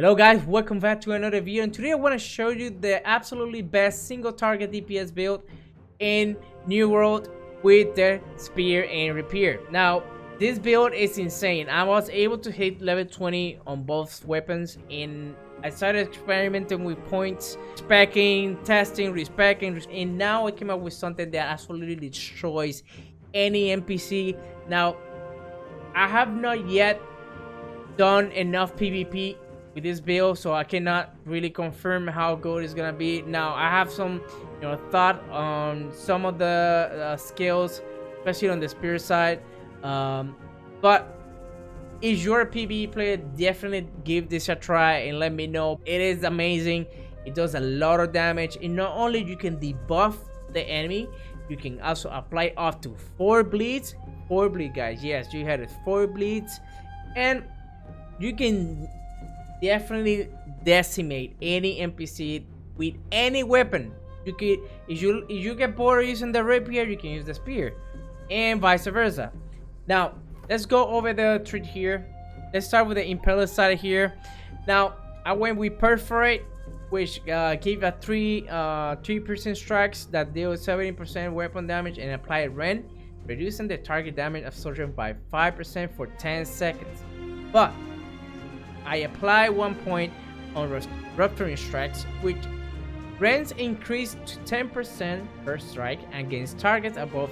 Hello guys, welcome back to another video, and today I want to show you the absolutely best single target DPS build in New World with the Spear and Rapier. Now this build is insane. I was able to hit level 20 on both weapons, and I started experimenting with points, specking, testing, respecking, and now I came up with something that absolutely destroys any NPC. Now I have not yet done enough PvP with this build, so I cannot really confirm how good it's gonna be. Now I have some thought on some of the skills, especially on the spear side, but if you're a PvE player, definitely give this a try and let me know. It is amazing. It does a lot of damage, and not only you can debuff the enemy, you can also apply up to 4 bleeds. 4 bleed, guys. Yes, you had it, 4 bleeds, and you can definitely decimate any NPC with any weapon. You could, if you get bored using the rapier, you can use the spear, and vice versa. Now let's go over the treat here. Let's start with the impeller side here. Now I went with perforate, which gave a 3% strikes that deal 70% weapon damage and apply rend, reducing the target damage absorption by 5% for 10 seconds. But I apply 1 point on rupturing strikes, which rends increase to 10% per strike against targets above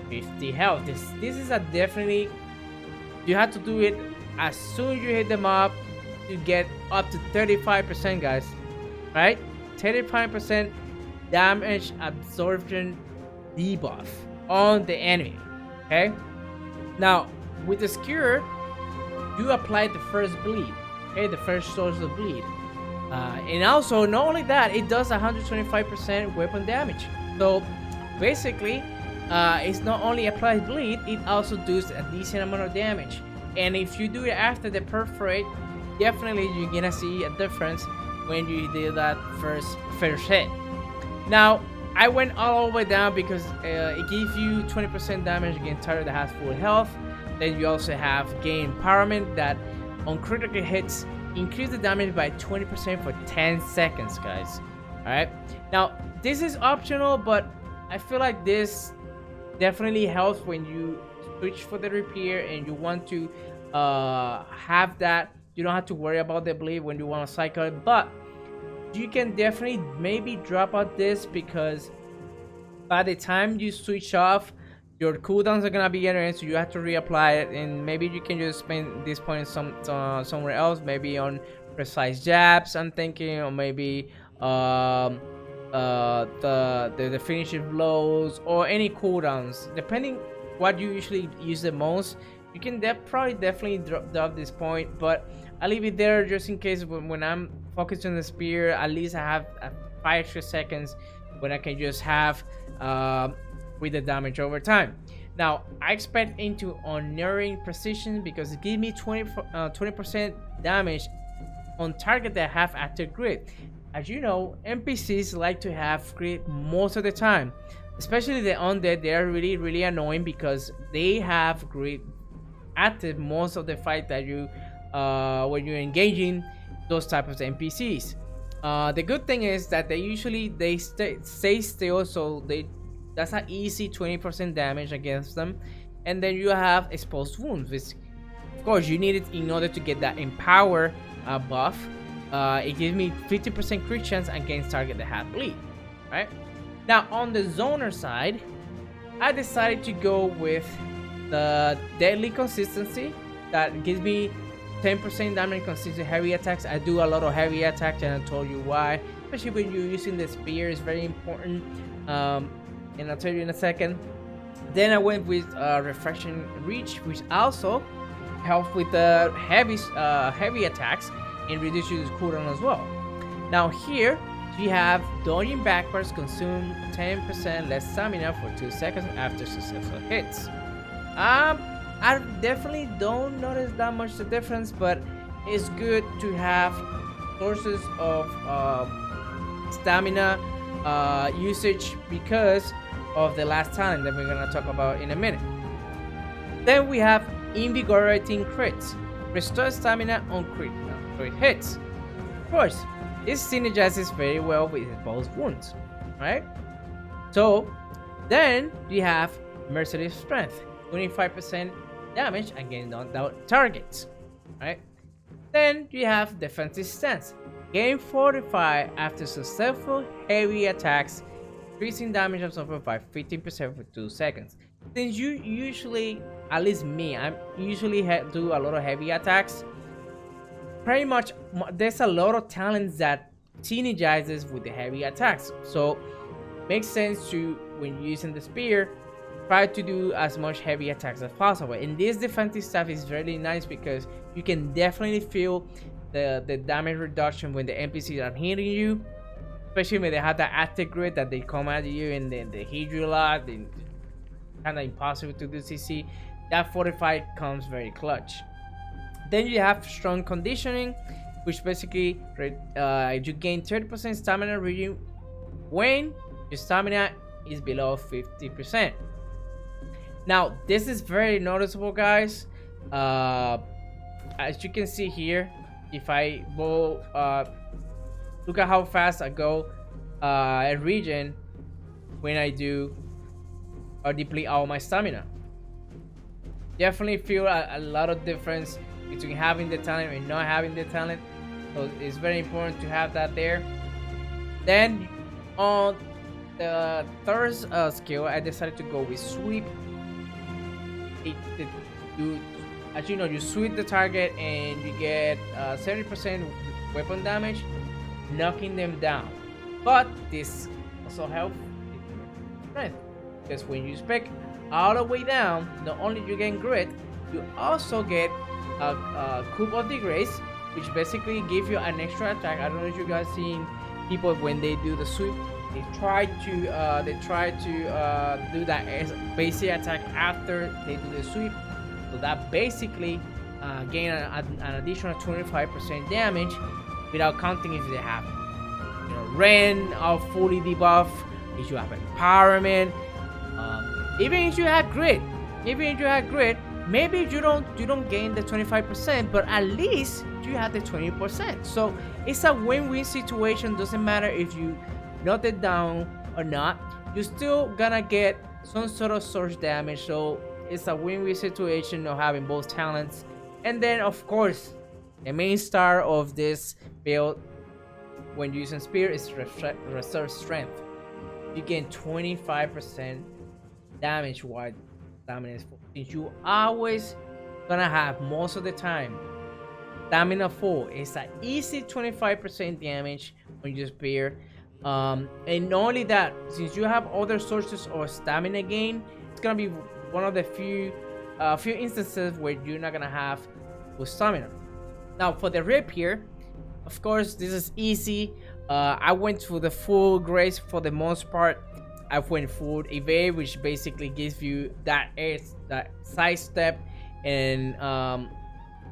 50 health. This is a definitely, you have to do it as soon as you hit them up to get up to 35%, guys. Right, 35% damage absorption debuff on the enemy. Okay, now with the skewer, you apply the first bleed. Okay, the first source of bleed, and also not only that, it does 125% weapon damage. So basically, it's not only applies bleed, it also does a decent amount of damage. And if you do it after the perforate, definitely you're gonna see a difference when you do that first hit. Now I went all the way down because it gives you 20% damage against target that has full health. Then you also have gain empowerment that on critical hits increase the damage by 20% for 10 seconds, guys. All right, now this is optional, but I feel like this definitely helps when you switch for the rapier and you want to have that. You don't have to worry about the bleed when you want to cycle it, but you can definitely maybe drop out this, because by the time you switch off, your cooldowns are gonna be getting, so you have to reapply it, and maybe you can just spend this point somewhere else, maybe on precise jabs, I'm thinking, or maybe the finishing blows, or any cooldowns, depending what you usually use the most. You can definitely drop this point, but I leave it there just in case when I'm focused on the spear, at least I have 5 extra seconds when I can just have with the damage over time. Now I expect into unerring precision because it gives me 20% damage on target that have active grid. As you know, NPCs like to have grid most of the time, especially the undead. They are really annoying because they have grid active most of the fight that you when you're engaging those types of NPCs. The good thing is that they usually stay still, so that's an easy 20% damage against them. And then you have exposed wounds, which of course you need it in order to get that empower buff. It gives me 50% crit chance against target that have bleed. Right now on the zoner side, I decided to go with the deadly consistency that gives me 10% damage consistent heavy attacks. I do a lot of heavy attacks, and I told you why, especially when you're using the spear is very important, and I'll tell you in a second. Then I went with refreshing reach, which also helps with the heavy attacks and reduces cooldown as well. Now here we have dodging backwards consume 10% less stamina for 2 seconds after successful hits. I definitely don't notice that much the difference, but it's good to have sources of stamina usage because of the last talent that we're gonna talk about in a minute. Then we have invigorating crits, restore stamina on crit hits. Of course, this synergizes very well with both wounds, right? So then you have merciless strength, 25% damage against knocked targets, right? Then you have defensive stance, gain 45 after successful heavy attacks, increasing damage absorption by 15% for 2 seconds. Since you usually, at least me, I usually do a lot of heavy attacks. Pretty much, there's a lot of talents that synergizes with the heavy attacks. So, makes sense to, when using the spear, try to do as much heavy attacks as possible. And this defensive stuff is really nice because you can definitely feel the damage reduction when the NPCs are hitting you. Especially when they have that active grid that they come at you and then they hit you a lot. Kind of impossible to do CC. That 45 comes very clutch. Then you have strong conditioning, which basically you gain 30% stamina reading when your stamina is below 50%. Now this is very noticeable, guys. As you can see here, if I go look at how fast I go at regen when I do deplete all my stamina. Definitely feel a lot of difference between having the talent and not having the talent, so it's very important to have that there. Then on the third skill, I decided to go with sweep. As you know, you sweep the target and you get 70% weapon damage, knocking them down. But this also helps strength, because when you spec all the way down, not only you gain grit, you also get a Cube of the Grace, which basically gives you an extra attack. I don't know if you guys seen people when they do the sweep, they try to do that basic attack after they do the sweep. So that basically gain an additional 25% damage without counting if they have, you know, Ren or fully debuff, if you have empowerment, even if you have grit, maybe you don't gain the 25%, but at least you have the 20%. So it's a win-win situation. Doesn't matter if you knock it down or not, you're still gonna get some sort of surge damage. So it's a win-win situation of having both talents. And then of course, the main star of this build when using spear is reserve strength. You gain 25% damage while stamina is full. Since you always gonna have, most of the time, stamina full, it's an easy 25% damage when you spear. And not only that, since you have other sources of stamina gain, it's gonna be one of the few instances where you're not gonna have full stamina. Now for the Rapier, of course this is easy. I went for the full grace for the most part. I went full evade, which basically gives you that side step, and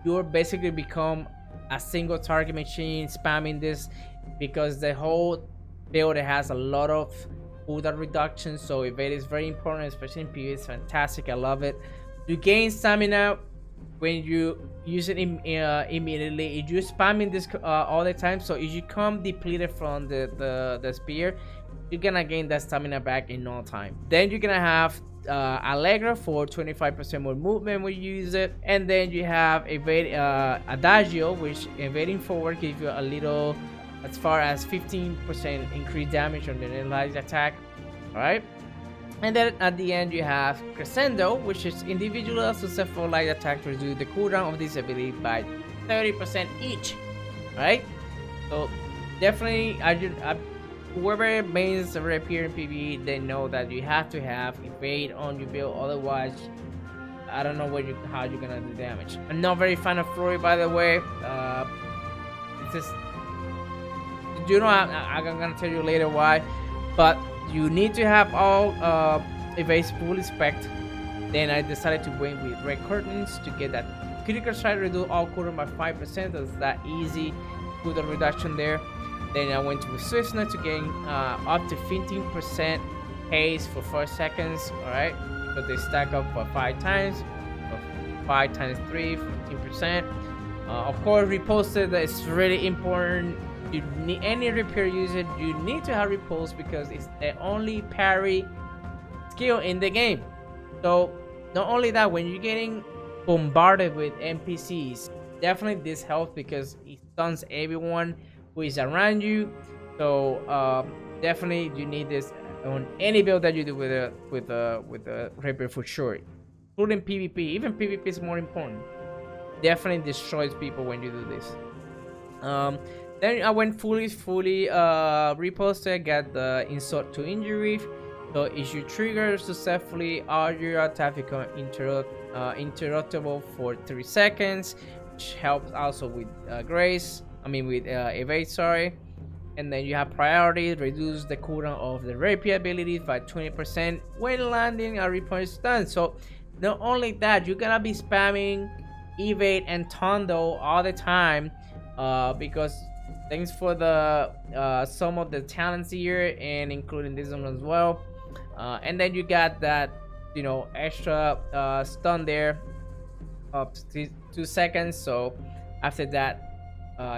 you're basically become a single target machine spamming this, because the whole build has a lot of cooldown reduction. So evade is very important, especially in PvE. It's fantastic. I love it. You gain stamina when you use it immediately. If you're spamming this all the time, so if you come depleted from the spear, you're gonna gain that stamina back in no time. Then you're gonna have Allegra for 25% more movement when you use it, and then you have evade Adagio, which evading forward gives you a little, as far as 15% increased damage on the next attack. All right. And then at the end you have Crescendo, which is individual successful light attacks reduce the cooldown of this ability by 30% each. Right? So definitely, whoever mains the Rapier in PvE, they know that you have to have evade on your build, otherwise I don't know how you're gonna do damage. I'm not very fan of Flurry, by the way. It's just, you know, I'm gonna tell you later why, but you need to have all evades fully spec'd. Then I decided to win with Red Curtains to get that critical strike, reduce all cooldown by 5%. That's that easy cooldown reduction there. Then I went with Swiftness to gain up to 15% haste for 4 seconds. Alright, so they stack up for 5 times. 5 times 3, 15%. Of course, reposted is really important. You need any repair user, you need to have riposte because it's the only parry skill in the game. So not only that, when you're getting bombarded with NPCs, definitely this helps because it stuns everyone who is around you. So definitely you need this on any build that you do with a Rapier for sure, including PvP. Even PvP is more important. Definitely destroys people when you do this. Then I went fully reposted, got the insult to injury. So if you trigger successfully, all your attack become interruptible for 3 seconds, which helps also with evade, sorry. And then you have priority, reduce the cooldown of the rapier abilities by 20% when landing a riposte stun. So not only that, you're gonna be spamming evade and tondo all the time, because thanks for the some of the talents here, and including this one as well. And then you got that, you know, extra stun there up to 2 seconds. So after that,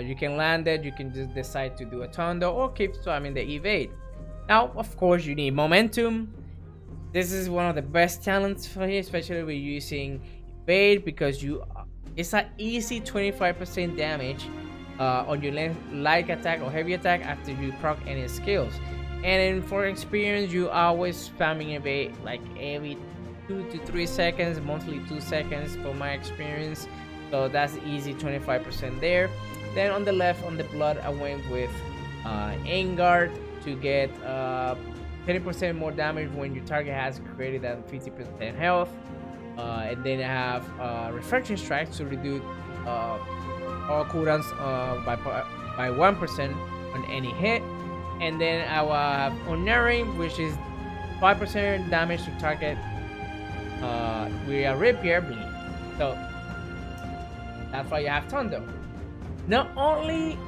you can land it, you can just decide to do a tondo or keep spamming the evade. Now of course you need momentum. This is one of the best talents for you, especially with using evade, because it's an easy 25% damage on your light attack or heavy attack after you proc any skills. And for experience, you always spamming evade like every 2 to 3 seconds, mostly 2 seconds for my experience. So that's easy 25% there. Then on the left, on the blood, I went with Guard to get 30% more damage when your target has greater than 50% health. And then I have Refreshing Strike to reduce all cooldowns by 1% on any hit. And then I will have Unerring, which is 5% damage to target with a Rapier bleed. So that's why you have Tondo. Not only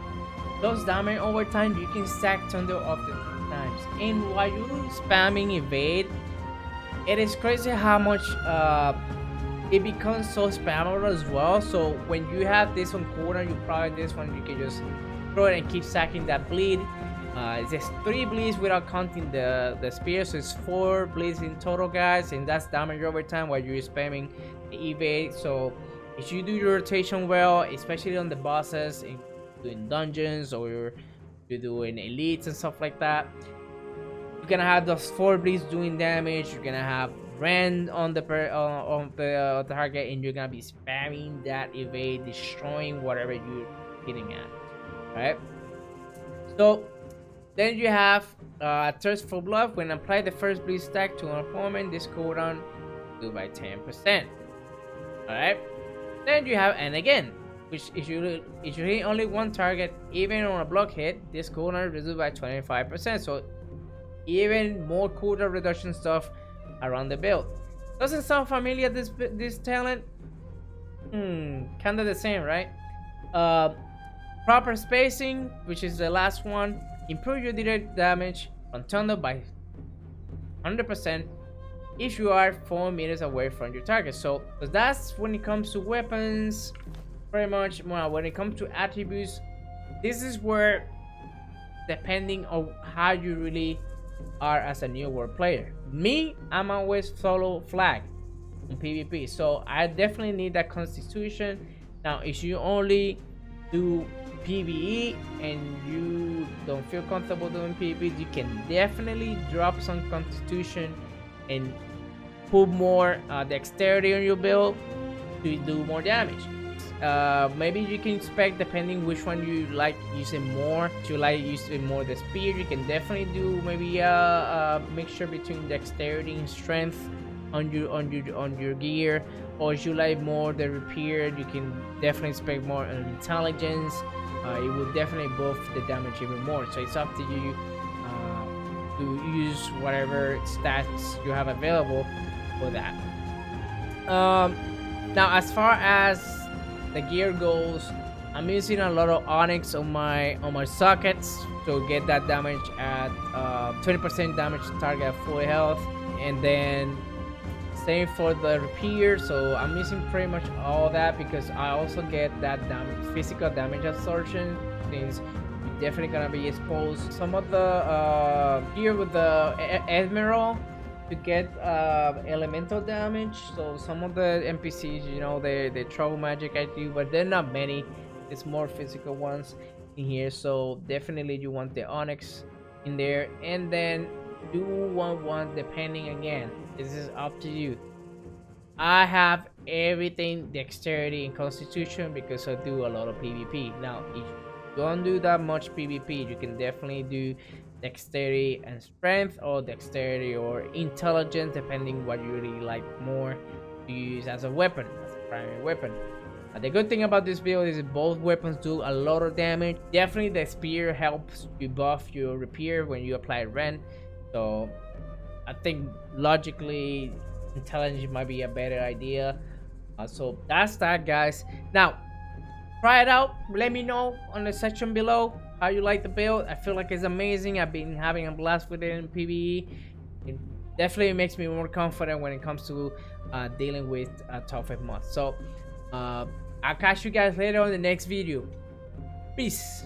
those damage over time, you can stack Tondo up to 3 times. And while you spamming evade, it is crazy how much it becomes so spammable as well. So when you have this on cooldown, you probably this one you can just throw it and keep stacking that bleed. It's just 3 bleeds without counting the spear, so it's 4 bleeds in total, guys, and that's damage over time while you're spamming the evade. So if you do your rotation well, especially on the bosses, in doing dungeons or you're doing elites and stuff like that, you're gonna have those 4 bleeds doing damage. You're gonna have rend on the target, and you're gonna be spamming that evade, destroying whatever you're hitting at. Right? So then you have Thirst for Blood. When apply the first bleed stack to an opponent, this cooldown do by 10%. Alright. Then you have And Again, which if you hit only one target, even on a block hit, this cooldown reduced by 25%. So even more cooldown reduction stuff around the build. Doesn't sound familiar, this talent? Kinda the same, right? Proper spacing, which is the last one. Improve your direct damage on Tondo by 100% if you are 4 meters away from your target. So that's when it comes to weapons. Pretty much, well, when it comes to attributes, this is where, depending on how you really are as a new world player. Me, I'm always follow flag on PvP, so I definitely need that constitution. Now if you only do PvE and you don't feel comfortable doing PvP, you can definitely drop some constitution and put more dexterity on your build to do more damage. Maybe you can spec depending which one you like using more. If you like using more the spear, you can definitely do maybe a mixture between dexterity and strength on your gear. Or if you like more the rapier, you can definitely spec more on intelligence. It will definitely buff the damage even more. So it's up to you to use whatever stats you have available for that. Now as far as the gear goes, I'm using a lot of onyx on my sockets to get that damage at 20% damage to target at full health, and then Same for the Rapier, so I'm missing pretty much all that because I also get that physical damage absorption, since you're definitely gonna be exposed. Some of the here with the Emerald to get elemental damage. So some of the NPCs, you know, they throw magic at you, but they're not many. It's more physical ones in here. So definitely you want the Onyx in there, and then do want one depending. Again, this is up to you. I have everything dexterity and constitution because I do a lot of PvP. Now if you don't do that much PvP, you can definitely do dexterity and strength, or dexterity or intelligence, depending what you really like more to use as a weapon, as a primary weapon. The good thing about this build is both weapons do a lot of damage. Definitely the spear helps you buff your Rapier when you apply rend, so I think logically intelligence might be a better idea. So that's that, guys. Now try it out, let me know on the section below how you like the build. I feel like it's amazing. I've been having a blast with it in PvE. It definitely makes me more confident when it comes to dealing with top 5 mods. So I'll catch you guys later on the next video. Peace.